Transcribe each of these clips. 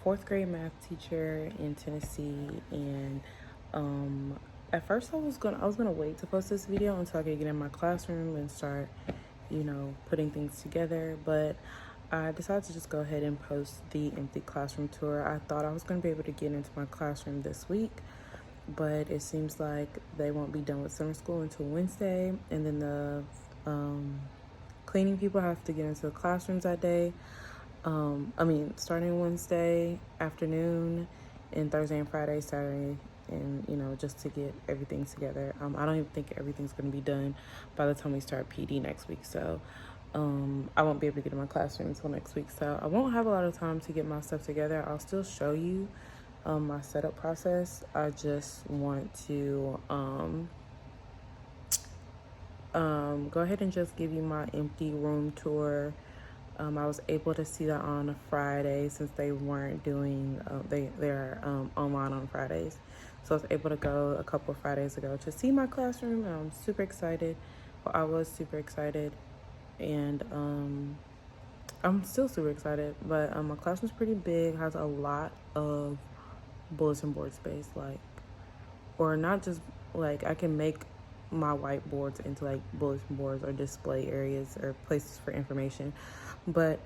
fourth grade math teacher in Tennessee, and at first I was gonna wait to post this video until I could get in my classroom and start, putting things together. But I decided to just go ahead and post the empty classroom tour. I thought I was gonna be able to get into my classroom this week, but it seems like they won't be done with summer school until Wednesday, and then the cleaning people have to get into the classrooms that day. Starting Wednesday afternoon and Thursday and Friday, Saturday, and, just to get everything together. I don't even think everything's going to be done by the time we start PD next week. So I won't be able to get in my classroom until next week. So I won't have a lot of time to get my stuff together. I'll still show you my setup process. I just want to go ahead and just give you my empty room tour. I was able to see that on a Friday since they weren't doing, they're online on Fridays. So I was able to go a couple of Fridays ago to see my classroom, and I'm super excited. Well, I was super excited, and I'm still super excited. But my classroom's pretty big, has a lot of bulletin board space, or not just, I can make my whiteboards into bulletin boards or display areas or places for information. But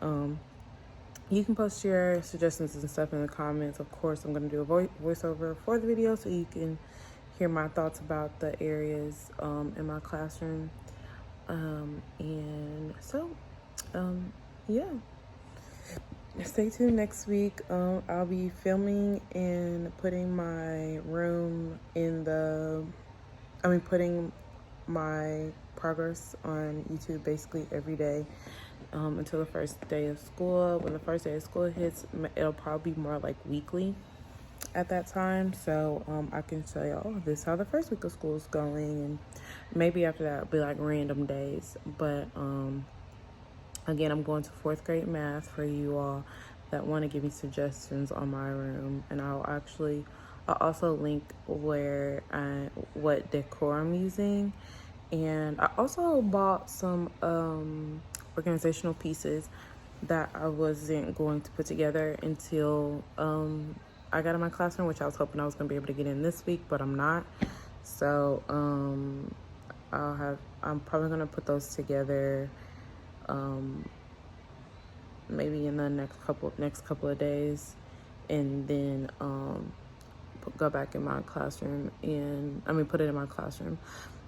you can post your suggestions and stuff in the comments. Of course, I'm going to do a voiceover for the video so you can hear my thoughts about the areas in my classroom. Yeah. Stay tuned next week. I'll be filming and putting my room putting my progress on YouTube basically every day until the first day of school. When the first day of school hits, it'll probably be more like weekly at that time. So I can say, oh, this is how the first week of school is going. And maybe after that, it'll be like random days. But again, I'm going to fourth grade math for you all that want to give me suggestions on my room. And I'll also link what decor I'm using. And I also bought some organizational pieces that I wasn't going to put together until I got in my classroom, which I was hoping I was going to be able to get in this week, but I'm not. So I'm probably going to put those together maybe in the next couple of days, and then go back in my classroom put it in my classroom.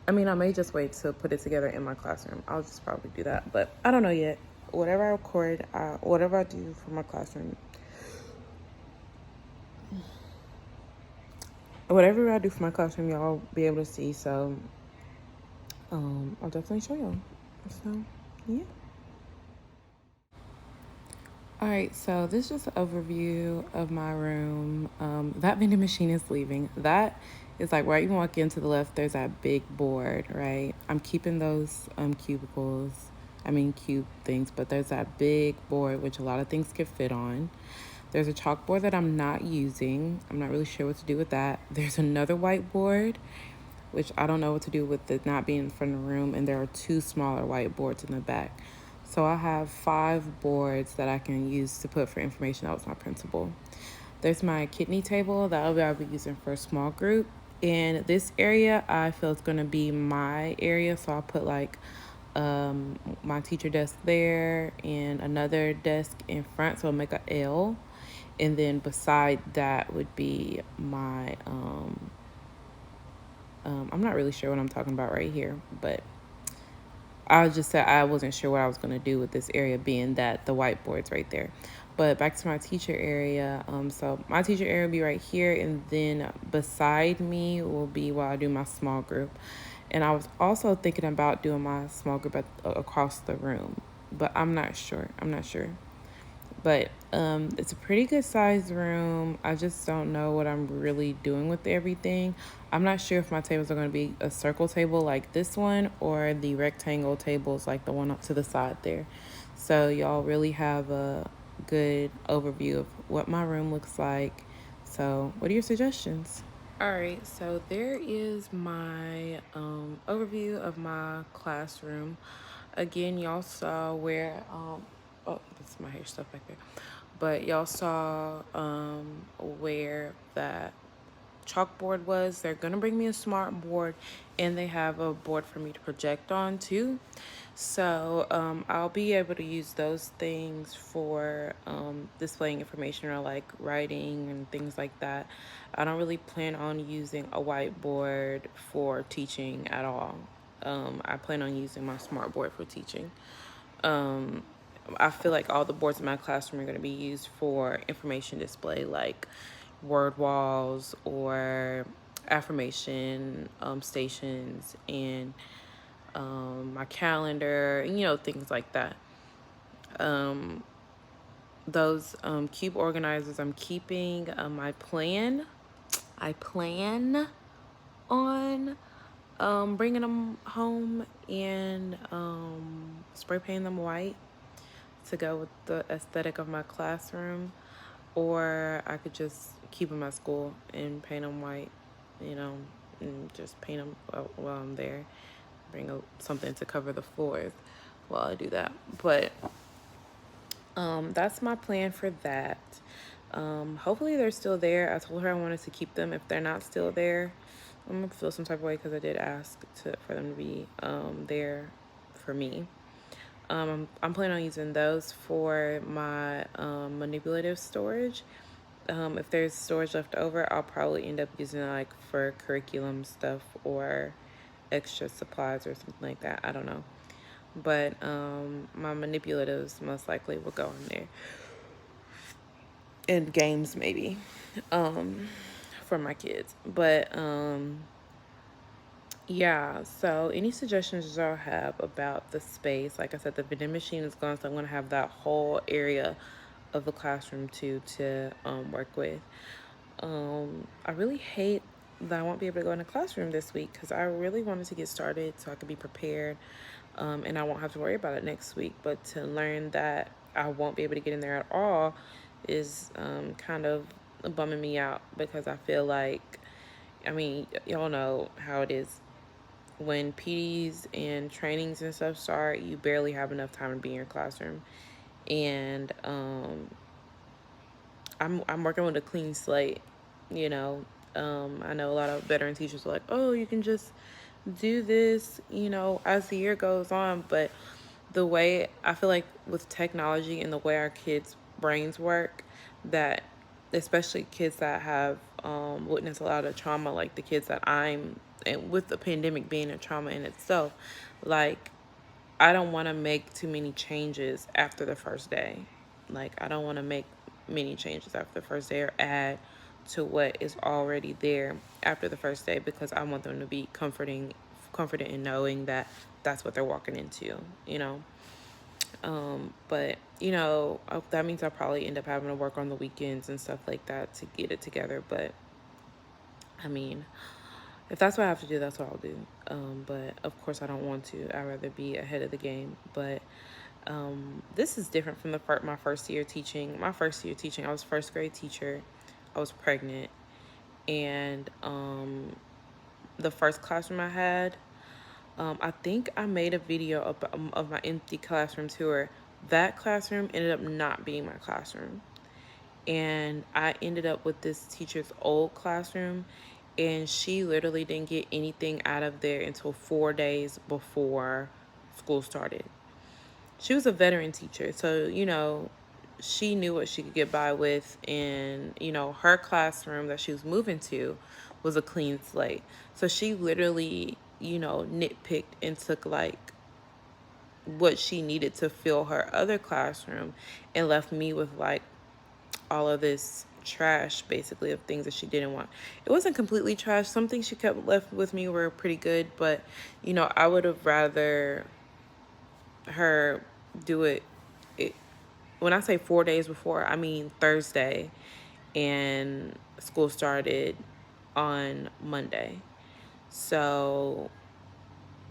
I may just wait to put it together in my classroom. I'll just probably do that, but I don't know yet. Whatever I record, whatever I do for my classroom, y'all be able to see. So I'll definitely show y'all. So yeah. All right, so this is just an overview of my room. That vending machine is leaving. That is right you walk in to the left, there's that big board, right? I'm keeping those cube things, but there's that big board, which a lot of things can fit on. There's a chalkboard that I'm not using. I'm not really sure what to do with that. There's another whiteboard, which I don't know what to do with it not being in front of the room, and there are 2 smaller whiteboards in the back. So I have 5 boards that I can use to put for information out with my principal. There's my kidney table that I'll be using for a small group. In this area, I feel it's going to be my area, so I'll put my teacher desk there and another desk in front, so I'll make a L. And then beside that would be my I'm not really sure what I'm talking about right here, but I just said I wasn't sure what I was going to do with this area, being that the whiteboard's right there. But back to my teacher area. So my teacher area will be right here, and then beside me will be while I do my small group. And I was also thinking about doing my small group across the room, but I'm not sure. But it's a pretty good sized room. I just don't know what I'm really doing with everything. I'm not sure if my tables are going to be a circle table like this one, or the rectangle tables like the one up to the side there. So y'all really have a good overview of what my room looks like. So what are your suggestions? All right, so there is my overview of my classroom. Again, y'all saw where, oh, this is my hair stuff back there. But y'all saw where that chalkboard was. They're gonna bring me a smart board, and they have a board for me to project on too. So I'll be able to use those things for displaying information or like writing and things like that. I don't really plan on using a whiteboard for teaching at all. I plan on using my smart board for teaching. Um, I feel like all the boards in my classroom are going to be used for information display, like word walls or affirmation stations, and my calendar, and, things like that. Um, those cube organizers I'm keeping. I plan on bringing them home and spray painting them white to go with the aesthetic of my classroom, or I could just keep them at school and paint them white, you know, and just paint them while I'm there. Bring something to cover the floors while I do that. But that's my plan for that. Hopefully they're still there. I told her I wanted to keep them. If they're not still there, I'm gonna feel some type of way because I did ask for them to be there for me. I'm planning on using those for my manipulative storage. If there's storage left over, I'll probably end up using it like for curriculum stuff or extra supplies or something like that. I don't know. But my manipulatives most likely will go in there. And games maybe. For my kids. But yeah, so any suggestions y'all have about the space? Like I said, the vending machine is gone, so I'm gonna have that whole area of the classroom too to work with. I really hate that I won't be able to go in the classroom this week because I really wanted to get started so I could be prepared, and I won't have to worry about it next week. But to learn that I won't be able to get in there at all is kind of bumming me out because I feel like, I mean, y'all know how it is. When PDs and trainings and stuff start, you barely have enough time to be in your classroom. And I'm working with a clean slate, you know. I know a lot of veteran teachers are like, oh, you can just do this, as the year goes on. But the way I feel like with technology and the way our kids' brains work, that especially kids that have witnessed a lot of trauma, like the kids that and with the pandemic being a trauma in itself, like I don't want to make too many changes after the first day. Like, I don't want to make many changes after the first day or add to what is already there after the first day because I want them to be confident in knowing that that's what they're walking into, you know. But that means I'll probably end up having to work on the weekends and stuff like that to get it together. But I mean, if that's what I have to do, that's what I'll do. But of course, I don't want to. I'd rather be ahead of the game. But this is different from my first year teaching. My first year teaching, I was first grade teacher. I was pregnant, and the first classroom I had, I think I made a video of my empty classroom tour. That classroom ended up not being my classroom. And I ended up with this teacher's old classroom, and she literally didn't get anything out of there until 4 days before school started. She was a veteran teacher, so she knew what she could get by with, and her classroom that she was moving to was a clean slate. So she literally nitpicked and took like what she needed to fill her other classroom and left me with like all of this trash basically of things that she didn't want. It wasn't completely trash. Some things she kept left with me were pretty good, but I would have rather her do it when I say 4 days before, I mean Thursday, and school started on Monday. So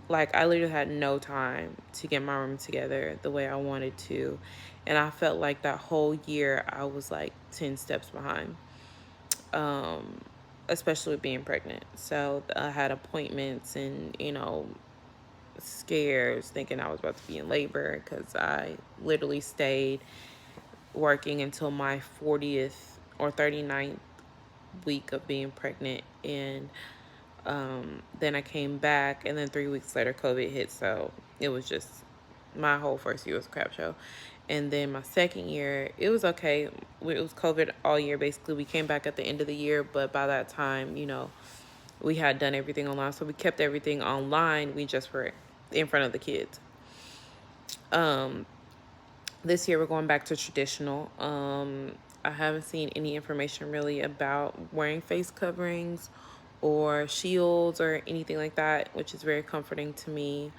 like I literally had no time to get my room together the way I wanted to, and I felt like that whole year I was like 10 steps behind, especially with being pregnant. So I had appointments and scares thinking I was about to be in labor because I literally stayed working until my 40th or 39th week of being pregnant, and then I came back, and then 3 weeks later COVID hit, so it was just, my whole first year was a crap show. And then my second year, it was okay. It was COVID all year basically. We came back at the end of the year, but by that time, we had done everything online, so we kept everything online. We just were in front of the kids. This year we're going back to traditional. I haven't seen any information really about wearing face coverings or shields or anything like that, which is very comforting to me.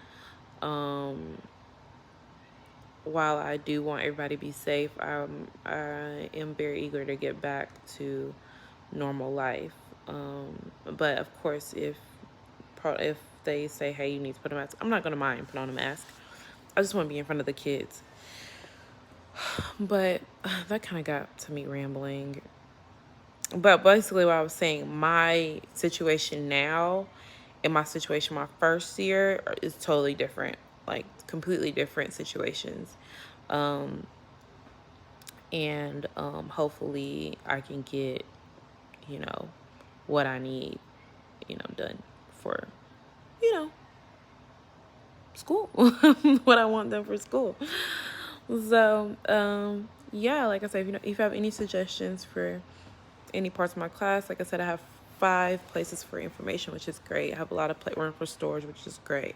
While I do want everybody to be safe, I am very eager to get back to normal life. But of course, if they say, hey, you need to put a mask, I'm not gonna mind putting on a mask. I just want to be in front of the kids. But that kind of got to me rambling. But basically what I was saying, my situation now and my situation my first year is totally different, like completely different situations. And hopefully I can get, what I need, done for, school, what I want done for school. So, yeah, like I said, if you have any suggestions for any parts of my class, like I said, I have 5 places for information, which is great. I have a lot of room for storage, which is great.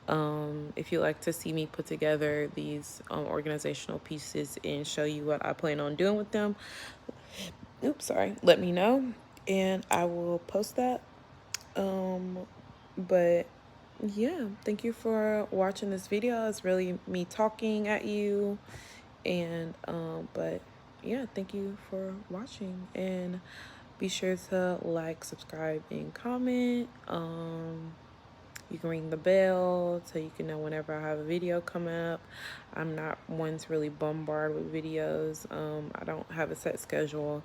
If you like to see me put together these organizational pieces and show you what I plan on doing with them, let me know and I will post that. But yeah, thank you for watching this video. It's really me talking at you, and but yeah, thank you for watching, and be sure to like, subscribe, and comment. You can ring the bell so you can know whenever I have a video coming up. I'm not one to really bombard with videos. I don't have a set schedule.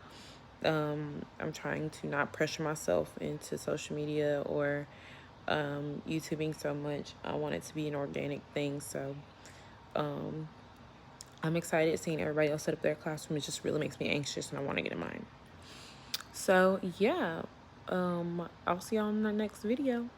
I'm trying to not pressure myself into social media or YouTubing so much. I want it to be an organic thing. So I'm excited seeing everybody else set up their classroom. It just really makes me anxious, and I want to get in mine. So yeah, I'll see y'all in the next video.